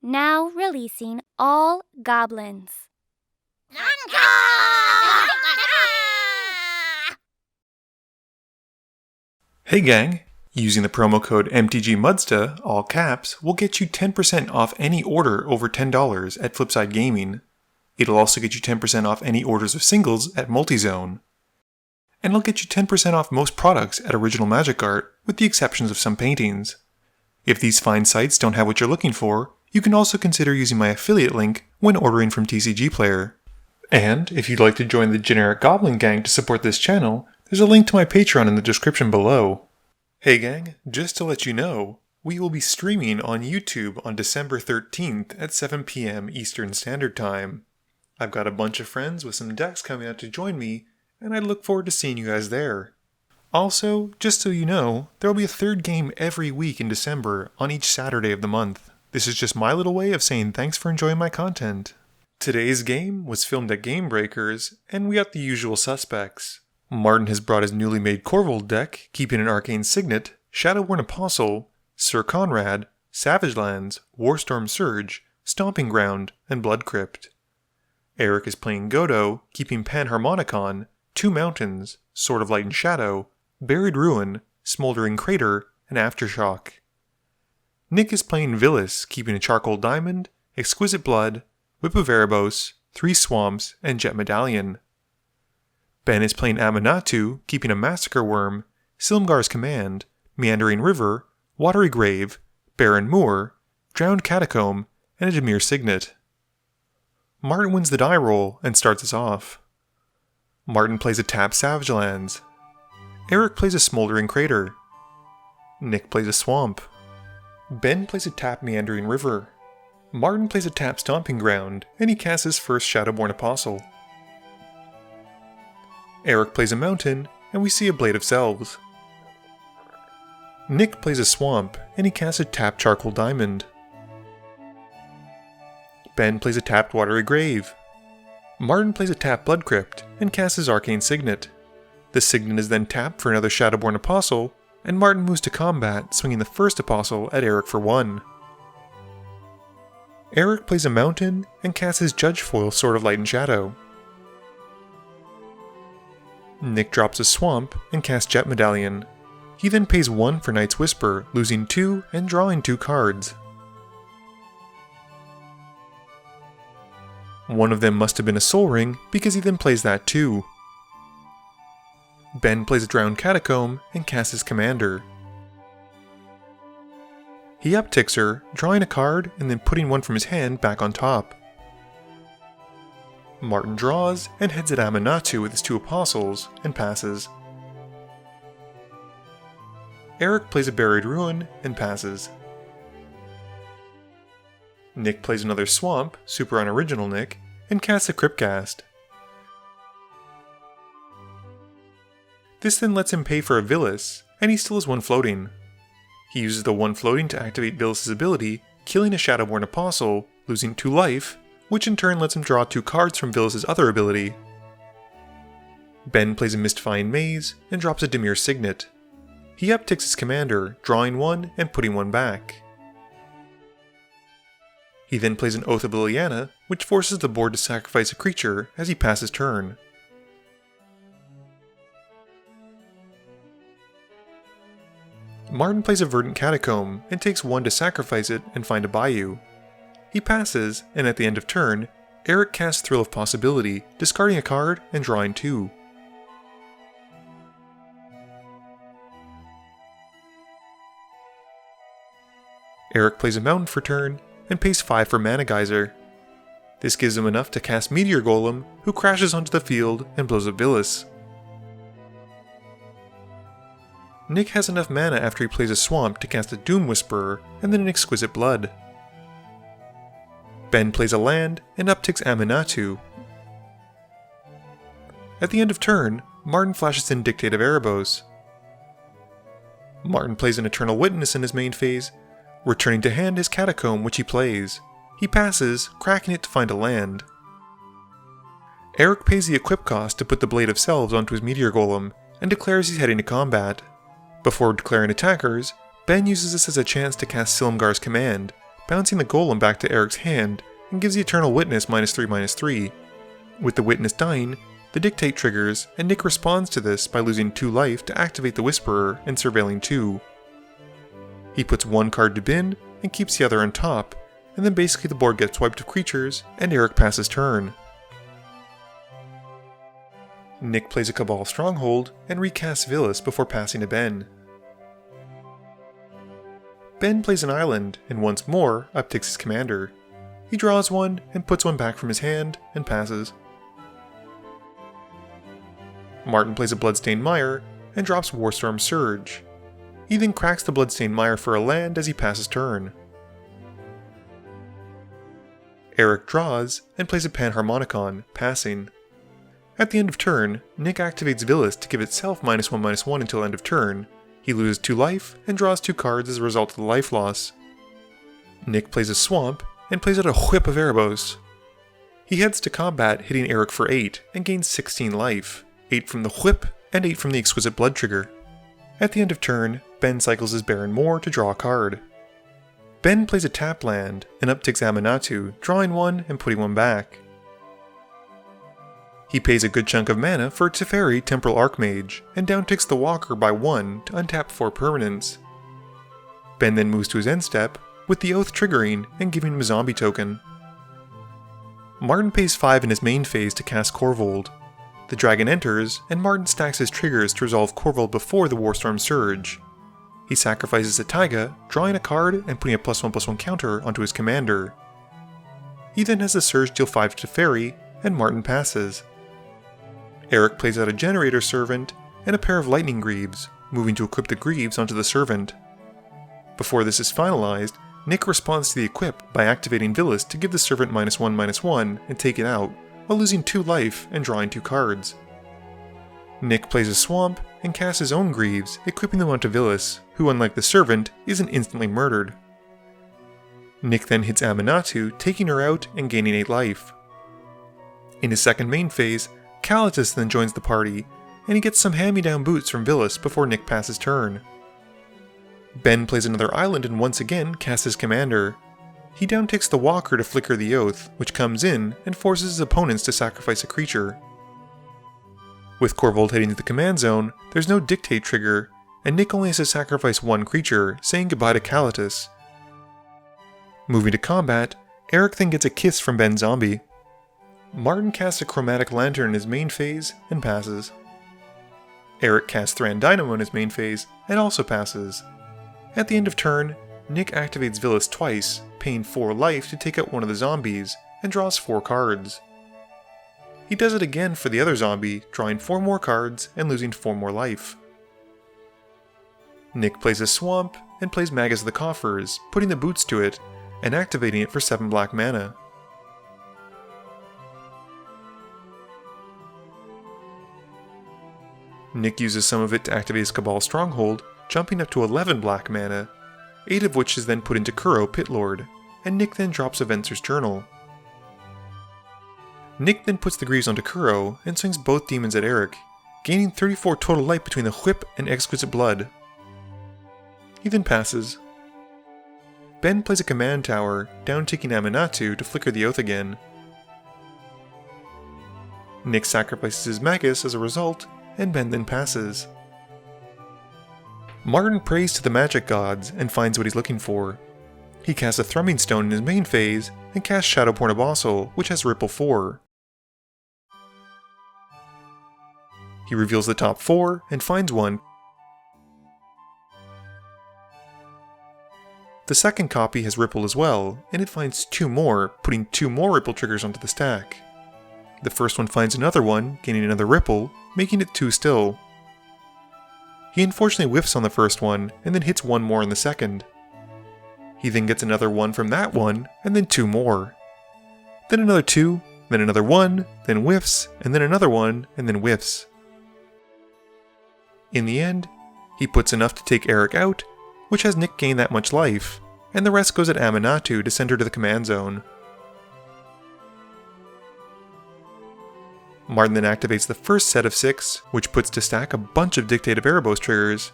now releasing all goblins. Hey gang! Using the promo code MTGMudsta, all caps, will get you 10% off any order over $10 at Flipside Gaming. It'll also get you 10% off any orders of singles at Multizone. And it'll get you 10% off most products at Original Magic Art, with the exceptions of some paintings. If these fine sites don't have what you're looking for, you can also consider using my affiliate link when ordering from TCG Player. And if you'd like to join the generic Goblin Gang to support this channel, there's a link to my Patreon in the description below. Hey gang, just to let you know, we will be streaming on YouTube on December 13th at 7 PM Eastern Standard Time. I've got a bunch of friends with some decks coming out to join me, and I look forward to seeing you guys there. Also, just so you know, there will be a third game every week in December on each Saturday of the month. This is just my little way of saying thanks for enjoying my content. Today's game was filmed at Gamebreakers, and we got the usual suspects. Martin has brought his newly made Korvold deck, keeping an Arcane Signet, Shadowborn Apostle, Sir Conrad, Savage Lands, Warstorm Surge, Stomping Ground, and Blood Crypt. Eric is playing Godo, keeping Panharmonicon, Two Mountains, Sword of Light and Shadow, Buried Ruin, Smoldering Crater, and Aftershock. Nick is playing Vilis, keeping a Charcoal Diamond, Exquisite Blood, Whip of Erebos, Three Swamps, and Jet Medallion. Ben is playing Aminatou, keeping a Massacre Worm, Silumgar's Command, Meandering River, Watery Grave, Barren Moor, Drowned Catacomb, and a Dimir Signet. Martin wins the die roll and starts us off. Martin plays a tapped Savage Lands. Eric plays a Smoldering Crater. Nick plays a Swamp. Ben plays a tapped Meandering River. Martin plays a tapped Stomping Ground, and he casts his first Shadowborn Apostle. Eric plays a Mountain, and we see a Blade of Selves. Nick plays a Swamp, and he casts a tapped Charcoal Diamond. Ben plays a tapped Watery Grave. Martin plays a tapped Blood Crypt, and casts his Arcane Signet. The Signet is then tapped for another Shadowborn Apostle, and Martin moves to combat, swinging the first Apostle at Eric for 1. Eric plays a Mountain, and casts his Judge Foil Sword of Light and Shadow. Nick drops a Swamp and casts Jet Medallion. He then pays 1 for Night's Whisper, losing 2 and drawing 2 cards. One of them must have been a Soul Ring because he then plays that too. Ben plays a Drowned Catacomb and casts his Commander. He upticks her, drawing a card and then putting one from his hand back on top. Martin draws and heads at Aminatou with his 2 Apostles and passes. Eric plays a Buried Ruin and passes. Nick plays another Swamp, super unoriginal Nick, and casts a Cryptcast. This then lets him pay for a Vilis, and he still has 1 floating. He uses the 1 floating to activate Vilis' ability, killing a Shadowborn Apostle, losing 2 life, which in turn lets him draw 2 cards from Vilis' other ability. Ben plays a Mystifying Maze and drops a Dimir Signet. He upticks his Commander, drawing 1 and putting 1 back. He then plays an Oath of Liliana, which forces the board to sacrifice a creature as he passes turn. Martin plays a Verdant Catacomb and takes 1 to sacrifice it and find a Bayou. He passes, and at the end of turn, Eric casts Thrill of Possibility, discarding a card and drawing 2. Eric plays a Mountain for turn, and pays 5 for Mana Geyser. This gives him enough to cast Meteor Golem, who crashes onto the field and blows up Vilis. Nick has enough mana after he plays a Swamp to cast a Doom Whisperer, and then an Exquisite Blood. Ben plays a land, and upticks Aminatou. At the end of turn, Martin flashes in Dictate of Erebos. Martin plays an Eternal Witness in his main phase, returning to hand his Catacomb which he plays. He passes, cracking it to find a land. Eric pays the equip cost to put the Blade of Selves onto his Meteor Golem, and declares he's heading to combat. Before declaring attackers, Ben uses this as a chance to cast Silumgar's Command, bouncing the golem back to Eric's hand and gives the Eternal Witness -3/-3. With the Witness dying, the Dictate triggers, and Nick responds to this by losing 2 life to activate the Whisperer and surveilling 2. He puts 1 card to bin and keeps the other on top, and then basically the board gets wiped of creatures, and Eric passes turn. Nick plays a Cabal Stronghold and recasts Vilis before passing to Ben. Ben plays an island, and once more upticks his commander. He draws 1 and puts 1 back from his hand, and passes. Martin plays a Bloodstained Mire and drops Warstorm Surge. He then cracks the Bloodstained Mire for a land as he passes turn. Eric draws and plays a Panharmonicon, passing. At the end of turn, Nick activates Vilis to give itself -1/-1 until end of turn. He loses 2 life and draws 2 cards as a result of the life loss. Nick plays a Swamp and plays out a Whip of Erebos. He heads to combat, hitting Eric for 8 and gains 16 life, 8 from the Whip and 8 from the Exquisite Blood trigger. At the end of turn, Ben cycles his Baron Moor to draw a card. Ben plays a tap land and upticks Aminatou, drawing 1 and putting 1 back. He pays a good chunk of mana for Teferi Temporal Archmage, and downticks the Walker by 1 to untap 4 permanents. Ben then moves to his end step, with the Oath triggering and giving him a zombie token. Martin pays 5 in his main phase to cast Korvold. The dragon enters, and Martin stacks his triggers to resolve Korvold before the Warstorm Surge. He sacrifices a Taiga, drawing a card and putting a +1/+1 counter onto his commander. He then has the Surge deal 5 to Teferi, and Martin passes. Eric plays out a Generator Servant and a pair of Lightning Greaves, moving to equip the Greaves onto the Servant. Before this is finalized, Nick responds to the equip by activating Vilis to give the Servant -1/-1 and take it out, while losing 2 life and drawing 2 cards. Nick plays a Swamp and casts his own Greaves, equipping them onto Vilis, who unlike the Servant, isn't instantly murdered. Nick then hits Aminatou, taking her out and gaining 8 life. In his second main phase, Kalitas then joins the party, and he gets some hand-me-down boots from Vilis before Nick passes turn. Ben plays another island and once again casts his commander. He downticks the Walker to flicker the Oath, which comes in and forces his opponents to sacrifice a creature. With Korvold heading to the command zone, there's no Dictate trigger, and Nick only has to sacrifice 1 creature, saying goodbye to Kalitas. Moving to combat, Eric then gets a kiss from Ben Zombie. Martin casts a Chromatic Lantern in his main phase and passes. Eric casts Thran Dynamo in his main phase and also passes. At the end of turn, Nick activates Vilis twice, paying 4 life to take out one of the zombies, and draws 4 cards. He does it again for the other zombie, drawing 4 more cards and losing 4 more life. Nick plays a Swamp and plays Magus of the Coffers, putting the boots to it, and activating it for 7 black mana. Nick uses some of it to activate his Cabal Stronghold, jumping up to 11 black mana, 8 of which is then put into Kuro Pitlord, and Nick then drops a Venser's Journal. Nick then puts the Greaves onto Kuro and swings both demons at Eric, gaining 34 total life between the Whip and Exquisite Blood. He then passes. Ben plays a Command Tower, down-ticking Aminatou to flicker the Oath again. Nick sacrifices his Magus as a result, and Ben then passes. Martin prays to the magic gods and finds what he's looking for. He casts a Thrumming Stone in his main phase, and casts Shadowborn Apostle, which has Ripple 4. He reveals the top 4, and finds one. The second copy has Ripple as well, and it finds 2 more, putting 2 more Ripple triggers onto the stack. The first one finds another one, gaining another Ripple, making it 2 still. He unfortunately whiffs on the first one, and then hits 1 more in the second. He then gets another 1 from that one, and then 2 more. Then another 2, then another 1, then whiffs, and then another 1, and then whiffs. In the end, he puts enough to take Eric out, which has Nick gain that much life, and the rest goes at Aminatou to send her to the command zone. Martin then activates the first set of 6, which puts to stack a bunch of Dictate of Erebos triggers.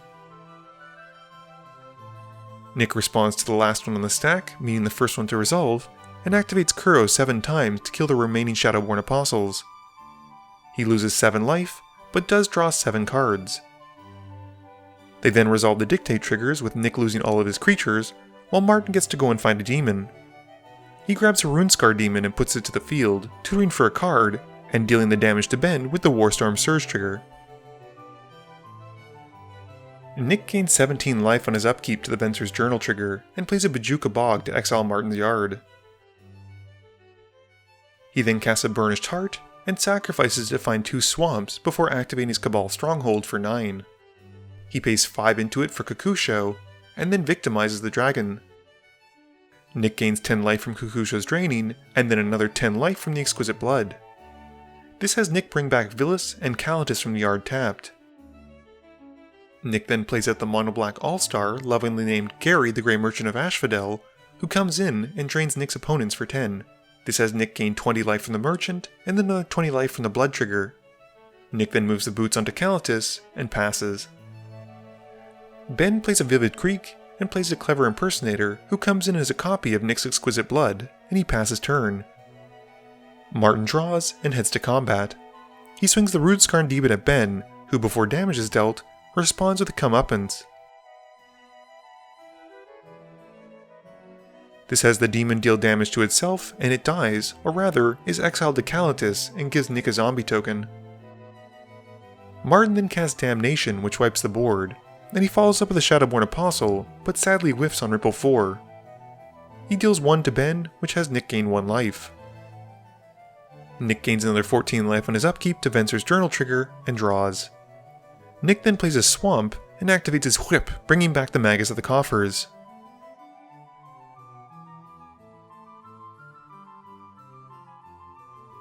Nick responds to the last one on the stack, meaning the first one to resolve, and activates Kuro 7 times to kill the remaining Shadowborn Apostles. He loses 7 life, but does draw 7 cards. They then resolve the Dictate triggers with Nick losing all of his creatures, while Martin gets to go and find a demon. He grabs a Runescar demon and puts it to the field, tutoring for a card, and dealing the damage to Ben with the Warstorm Surge trigger. Nick gains 17 life on his upkeep to the Venser's Journal trigger, and plays a Bojuka Bog to exile Martin's Yard. He then casts a Burnished Heart, and sacrifices to find 2 swamps before activating his Cabal Stronghold for 9. He pays 5 into it for Kakusho, and then victimizes the dragon. Nick gains 10 life from Kakusho's draining, and then another 10 life from the Exquisite Blood. This has Nick bring back Vilis and Calatus from the yard tapped. Nick then plays out the mono-black all-star, lovingly named Gary the Grey Merchant of Asphodel, who comes in and drains Nick's opponents for 10. This has Nick gain 20 life from the Merchant, and then another 20 life from the Blood trigger. Nick then moves the boots onto Calatus, and passes. Ben plays a Vivid Creek, and plays a Clever Impersonator, who comes in as a copy of Nick's Exquisite Blood, and he passes turn. Martin draws, and heads to combat. He swings the Runescarn Demon at Ben, who before damage is dealt, responds with a comeuppance. This has the demon deal damage to itself, and it dies, or rather, is exiled to Calatus and gives Nick a zombie token. Martin then casts Damnation, which wipes the board, and he follows up with a Shadowborn Apostle, but sadly whiffs on Ripple 4. He deals 1 to Ben, which has Nick gain 1 life. Nick gains another 14 life on his upkeep to Venser's Journal trigger, and draws. Nick then plays a Swamp, and activates his Whip, bringing back the Magus of the Coffers.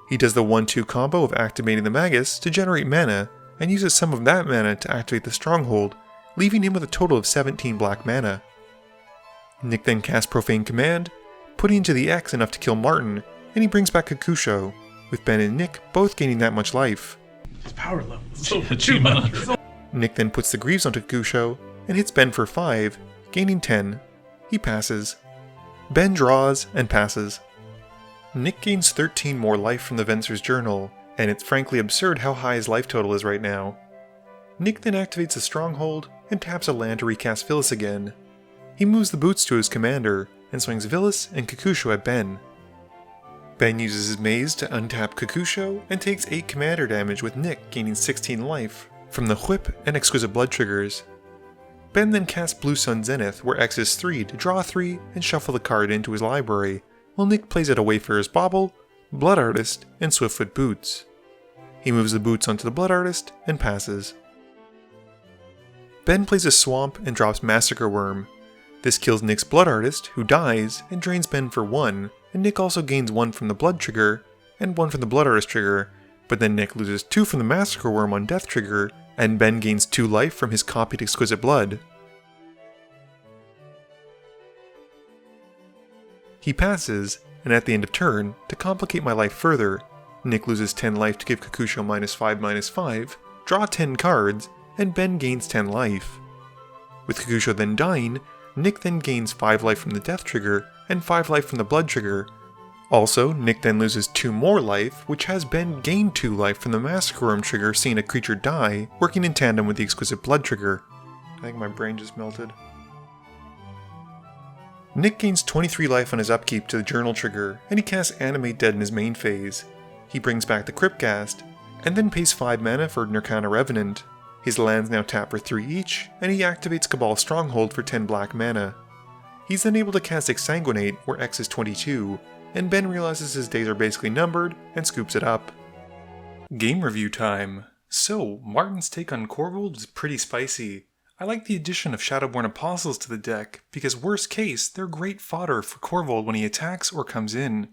He does the 1-2 combo of activating the Magus to generate mana, and uses some of that mana to activate the Stronghold, leaving him with a total of 17 black mana. Nick then casts Profane Command, putting into the X enough to kill Martin, and he brings back Kakusho, with Ben and Nick both gaining that much life. His power level is so too much. Nick then puts the Greaves onto Kakusho, and hits Ben for 5, gaining 10. He passes. Ben draws, and passes. Nick gains 13 more life from the Venser's Journal, and it's frankly absurd how high his life total is right now. Nick then activates a Stronghold, and taps a land to recast Vilis again. He moves the boots to his commander, and swings Vilis and Kakusho at Ben. Ben uses his maze to untap Kakusho, and takes 8 commander damage with Nick gaining 16 life from the Whip and Exquisite Blood triggers. Ben then casts Blue Sun Zenith, where X is 3 to draw 3 and shuffle the card into his library, while Nick plays out a Wayfarer's Bauble, Blood Artist, and Swiftfoot Boots. He moves the boots onto the Blood Artist, and passes. Ben plays a Swamp and drops Massacre Worm. This kills Nick's Blood Artist, who dies, and drains Ben for 1, and Nick also gains 1 from the Blood trigger, and 1 from the Blood Artist trigger, but then Nick loses 2 from the Massacre Worm on Death trigger, and Ben gains 2 life from his copied Exquisite Blood. He passes, and at the end of turn, to complicate my life further, Nick loses 10 life to give Kakusho -5/-5, draw 10 cards, and Ben gains 10 life. With Kakusho then dying, Nick then gains 5 life from the Death trigger, and 5 life from the Blood trigger. Also, Nick then loses 2 more life, which has Ben gain 2 life from the Massacre Worm trigger seeing a creature die, working in tandem with the Exquisite Blood trigger. I think my brain just melted. Nick gains 23 life on his upkeep to the Journal trigger, and he casts Animate Dead in his main phase. He brings back the Cryptcast, and then pays 5 mana for Nirkana Revenant. His lands now tap for 3 each, and he activates Cabal Stronghold for 10 black mana. He's then able to cast Exsanguinate, where X is 22, and Ben realizes his days are basically numbered, and scoops it up. Game review time. So, Martin's take on Korvold is pretty spicy. I like the addition of Shadowborn Apostles to the deck, because worst case, they're great fodder for Korvold when he attacks or comes in.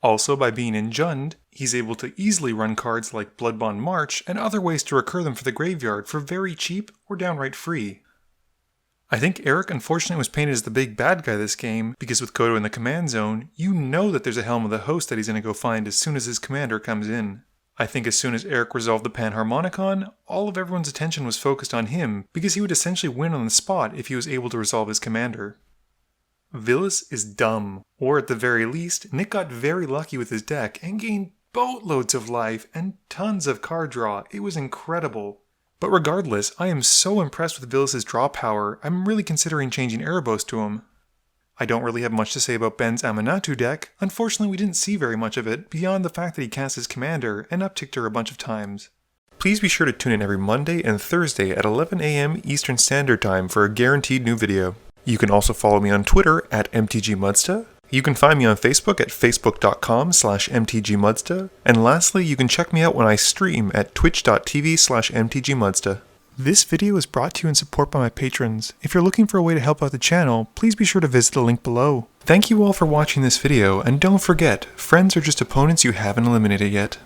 Also, by being enjunned, he's able to easily run cards like Bloodbond March and other ways to recur them for the graveyard for very cheap or downright free. I think Eric unfortunately was painted as the big bad guy this game, because with Godo in the command zone, you know that there's a Helm of the Host that he's going to go find as soon as his commander comes in. I think as soon as Eric resolved the Panharmonicon, all of everyone's attention was focused on him, because he would essentially win on the spot if he was able to resolve his commander. Vilis is dumb. Or at the very least, Nick got very lucky with his deck and gained boatloads of life and tons of card draw. It was incredible. But regardless, I am so impressed with Vilis' draw power, I'm really considering changing Erebos to him. I don't really have much to say about Ben's Aminatou deck. Unfortunately, we didn't see very much of it, beyond the fact that he cast his commander and upticked her a bunch of times. Please be sure to tune in every Monday and Thursday at 11 AM Eastern Standard Time for a guaranteed new video. You can also follow me on Twitter at MTGMudsta. You can find me on Facebook at facebook.com/MTGMudsta. And lastly, you can check me out when I stream at twitch.tv/MTGMudsta. This video is brought to you in support by my patrons. If you're looking for a way to help out the channel, please be sure to visit the link below. Thank you all for watching this video, and don't forget, friends are just opponents you haven't eliminated yet.